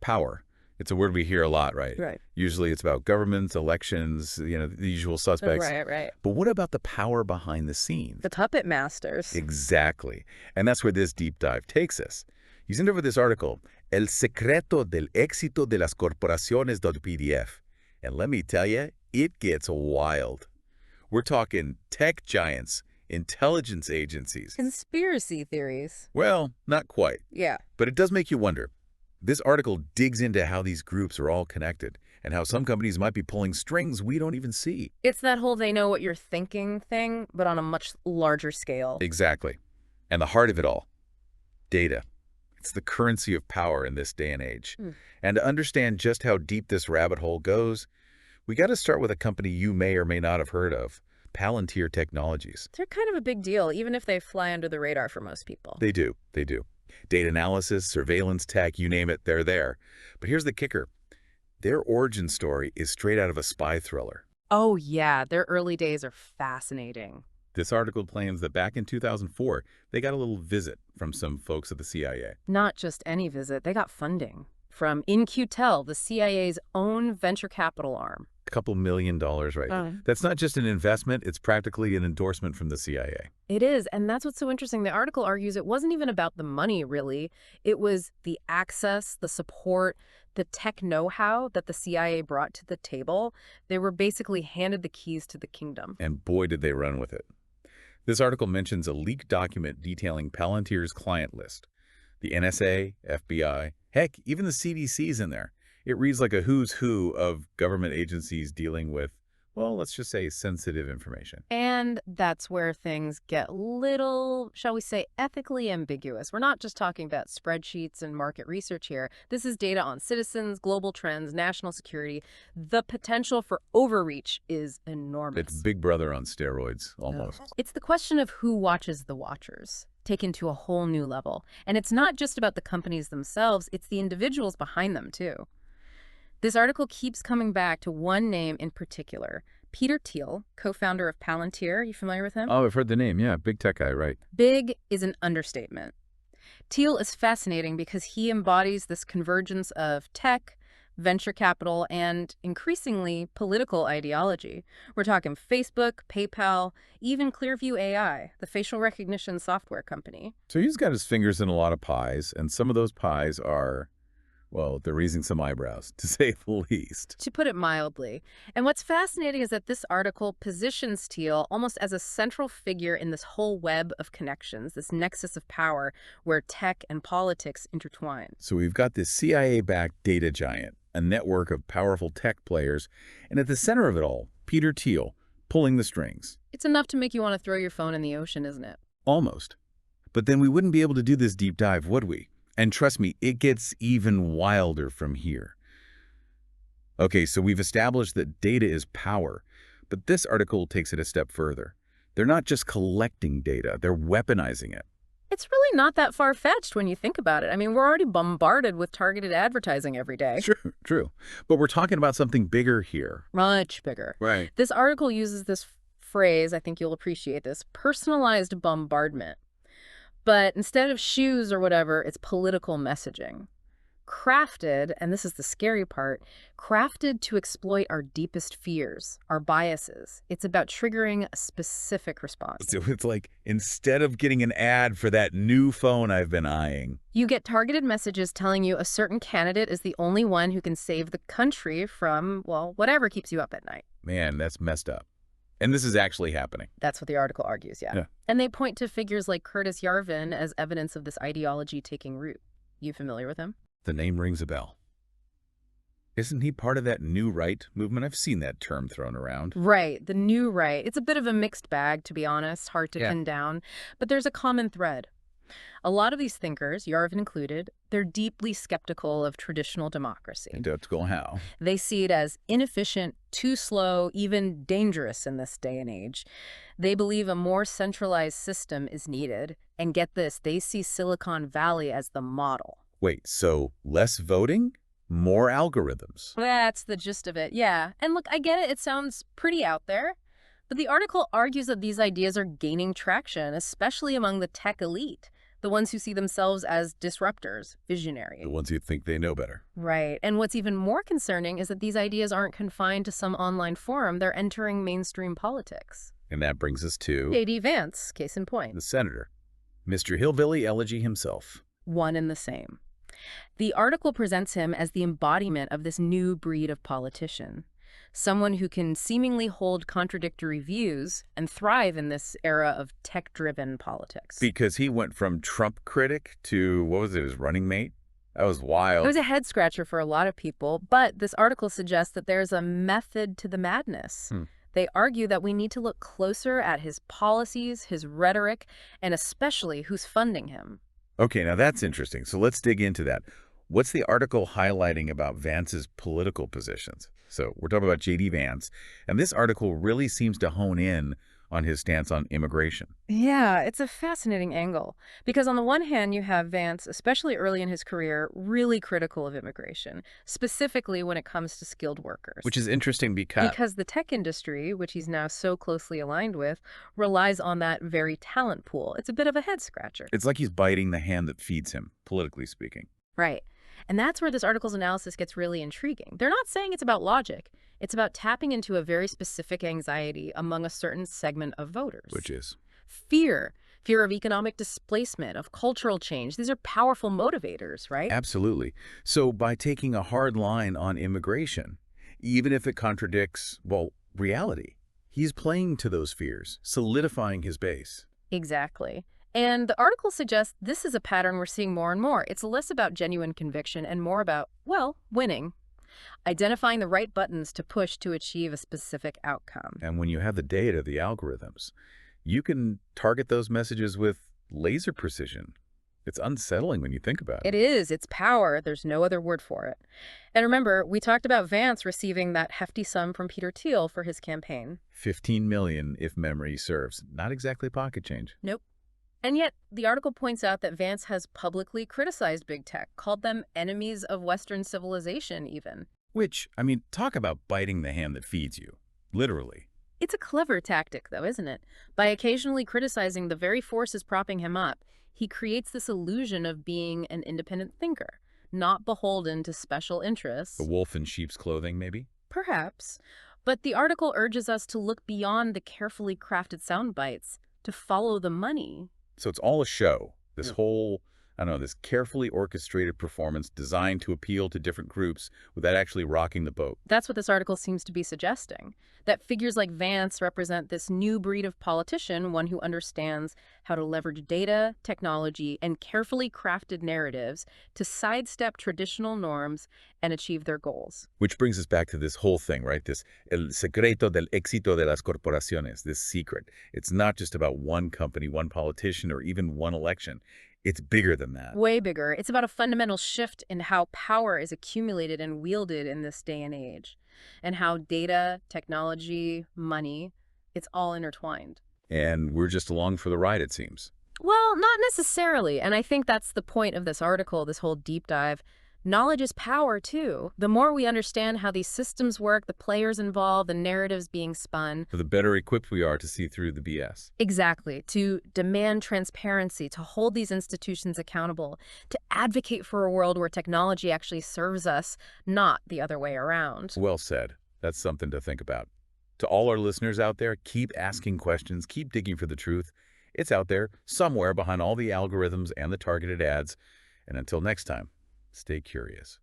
Power. It's a word we hear a lot, right? Right. Usually it's about governments, elections, the usual suspects. Right. But what about the power behind the scenes? The puppet masters. Exactly. And that's where this deep dive takes us. You sent over this article, El secreto del éxito de las corporaciones.pdf. And let me tell you, it gets wild. We're talking tech giants, intelligence agencies. Conspiracy theories. Well, not quite. Yeah. But it does make you wonder. This article digs into how these groups are all connected and how some companies might be pulling strings we don't even see. It's that whole they know what you're thinking thing, but on a much larger scale. Exactly. And the heart of it all, data. It's the currency of power in this day and age. And to understand just how deep this rabbit hole goes, we got to start with a company you may or may not have heard of, Palantir Technologies. They're kind of a big deal, even if they fly under the radar for most people. They do. Data analysis, surveillance tech, you name it, they're there. But here's the kicker. Their origin story is straight out of a spy thriller. Oh, yeah. Their early days are fascinating. This article claims that back in 2004, they got a little visit from some folks at the CIA. Not just any visit. They got funding from In-Q-Tel, the CIA's own venture capital arm. A couple $1 million, right? That's not just an investment, it's practically an endorsement from the CIA. It is, and that's what's so interesting. The article argues it wasn't even about the money, really. It was the access, the support, the tech know-how that the CIA brought to the table. They were basically handed the keys to the kingdom. And boy, did they run with it. This article mentions a leaked document detailing Palantir's client list. The NSA, FBI, heck, even the CDC's in there. It reads like a who's who of government agencies dealing with, well, let's just say sensitive information. And that's where things get little, shall we say, ethically ambiguous. We're not just talking about spreadsheets and market research here. This is data on citizens, global trends, national security. The potential for overreach is enormous. It's Big Brother on steroids, almost. It's the question of who watches the watchers, taken to a whole new level. And it's not just about the companies themselves, it's the individuals behind them, too. This article keeps coming back to one name in particular, Peter Thiel, co-founder of Palantir. You familiar with him? Oh, I've heard the name. Yeah, big tech guy, right. Big is an understatement. Thiel is fascinating because he embodies this convergence of tech, venture capital, and increasingly political ideology. We're talking Facebook, PayPal, even Clearview AI, the facial recognition software company. So he's got his fingers in a lot of pies, and some of those pies are, well, they're raising some eyebrows, to say the least. To put it mildly. And what's fascinating is that this article positions Thiel almost as a central figure in this whole web of connections, this nexus of power where tech and politics intertwine. So we've got this CIA-backed data giant, a network of powerful tech players, and at the center of it all, Peter Thiel, pulling the strings. It's enough to make you want to throw your phone in the ocean, isn't it? Almost. But then we wouldn't be able to do this deep dive, would we? And trust me, it gets even wilder from here. Okay, so we've established that data is power, but this article takes it a step further. They're not just collecting data, they're weaponizing it. It's really not that far-fetched when you think about it. I mean, we're already bombarded with targeted advertising every day. True. But we're talking about something bigger here. Much bigger. Right. This article uses this phrase, I think you'll appreciate this, personalized bombardment. But instead of shoes or whatever, it's political messaging. Crafted, and this is the scary part, crafted to exploit our deepest fears, our biases. It's about triggering a specific response. So it's like, instead of getting an ad for that new phone I've been eyeing, you get targeted messages telling you a certain candidate is the only one who can save the country from, well, whatever keeps you up at night. Man, that's messed up. And this is actually happening. That's what the article argues, yeah. And they point to figures like Curtis Yarvin as evidence of this ideology taking root. You familiar with him? The name rings a bell. Isn't he part of that New Right movement? I've seen that term thrown around. Right, the New Right. It's a bit of a mixed bag, to be honest, hard to pin down. But there's a common thread. A lot of these thinkers, Yarvin included, they're deeply skeptical of traditional democracy. And that's going how? They see it as inefficient, too slow, even dangerous in this day and age. They believe a more centralized system is needed. And get this, they see Silicon Valley as the model. Wait, so less voting? More algorithms? That's the gist of it, yeah. And look, I get it. It sounds pretty out there. But the article argues that these ideas are gaining traction, especially among the tech elite. the ones who see themselves as disruptors, The visionary. ones who think they know better. Right. And what's even more concerning is that these ideas aren't confined to some online forum. They're entering mainstream politics. And that brings us to J.D. Vance, case in point. the senator, Mr. Hillbilly Elegy himself. One and the same. The article presents him as the embodiment of this new breed of politician, someone who can seemingly hold contradictory views and thrive in this era of tech-driven politics. Because he went from Trump critic to, what was it, his running mate? That was wild. It was a head-scratcher for a lot of people, but this article suggests that there's a method to the madness. They argue that we need to look closer at his policies, his rhetoric, and especially who's funding him. Okay, now that's interesting. So let's dig into that. What's the article highlighting about Vance's political positions? So we're talking about J.D. Vance, and this article really seems to hone in on his stance on immigration. Yeah, it's a fascinating angle. Because on the one hand, you have Vance, especially early in his career, really critical of immigration, specifically when it comes to skilled workers. Which is interesting because the tech industry, which he's now so closely aligned with, relies on that very talent pool. It's a bit of a head-scratcher. it's like he's biting the hand that feeds him, politically speaking. Right. And that's where this article's analysis gets really intriguing. They're not saying it's about logic. It's about tapping into a very specific anxiety among a certain segment of voters. Which is? Fear. Fear of economic displacement, of cultural change. These are powerful motivators, right? Absolutely. So by taking a hard line on immigration, even if it contradicts, well, reality, he's playing to those fears, solidifying his base. Exactly. And the article suggests this is a pattern we're seeing more and more. It's less about genuine conviction and more about, well, winning. Identifying the right buttons to push to achieve a specific outcome. And when you have the data, the algorithms, you can target those messages with laser precision. It's unsettling when you think about it. It is. It's power. There's no other word for it. And remember, we talked about Vance receiving that hefty sum from Peter Thiel for his campaign. 15 million, if memory serves. Not exactly pocket change. Nope. And yet, the article points out that Vance has publicly criticized big tech, called them enemies of Western civilization even. Which, I mean, talk about biting the hand that feeds you. Literally. It's a clever tactic, though, isn't it? By occasionally criticizing the very forces propping him up, he creates this illusion of being an independent thinker, not beholden to special interests. The wolf in sheep's clothing, maybe? Perhaps. But the article urges us to look beyond the carefully crafted sound bites, to follow the money. So it's all a show. This Yeah. whole, I don't know, this carefully orchestrated performance designed to appeal to different groups without actually rocking the boat. That's what this article seems to be suggesting, that figures like Vance represent this new breed of politician, one who understands how to leverage data, technology, and carefully crafted narratives to sidestep traditional norms and achieve their goals. Which brings us back to this whole thing, right? This el secreto del éxito de las corporaciones, this secret. It's not just about one company, one politician, or even one election. It's bigger than that. Way bigger. It's about a fundamental shift in how power is accumulated and wielded in this day and age, and how data, technology, money, it's all intertwined. And we're just along for the ride, it seems. Well, not necessarily. And I think that's the point of this article, this whole deep dive. Knowledge is power, too. The more we understand how these systems work, the players involved, the narratives being spun. For the better equipped we are to see through the BS. Exactly. To demand transparency, to hold these institutions accountable, to advocate for a world where technology actually serves us, not the other way around. Well said. That's something to think about. To all our listeners out there, keep asking questions, keep digging for the truth. It's out there, somewhere behind all the algorithms and the targeted ads. And until next time, stay curious.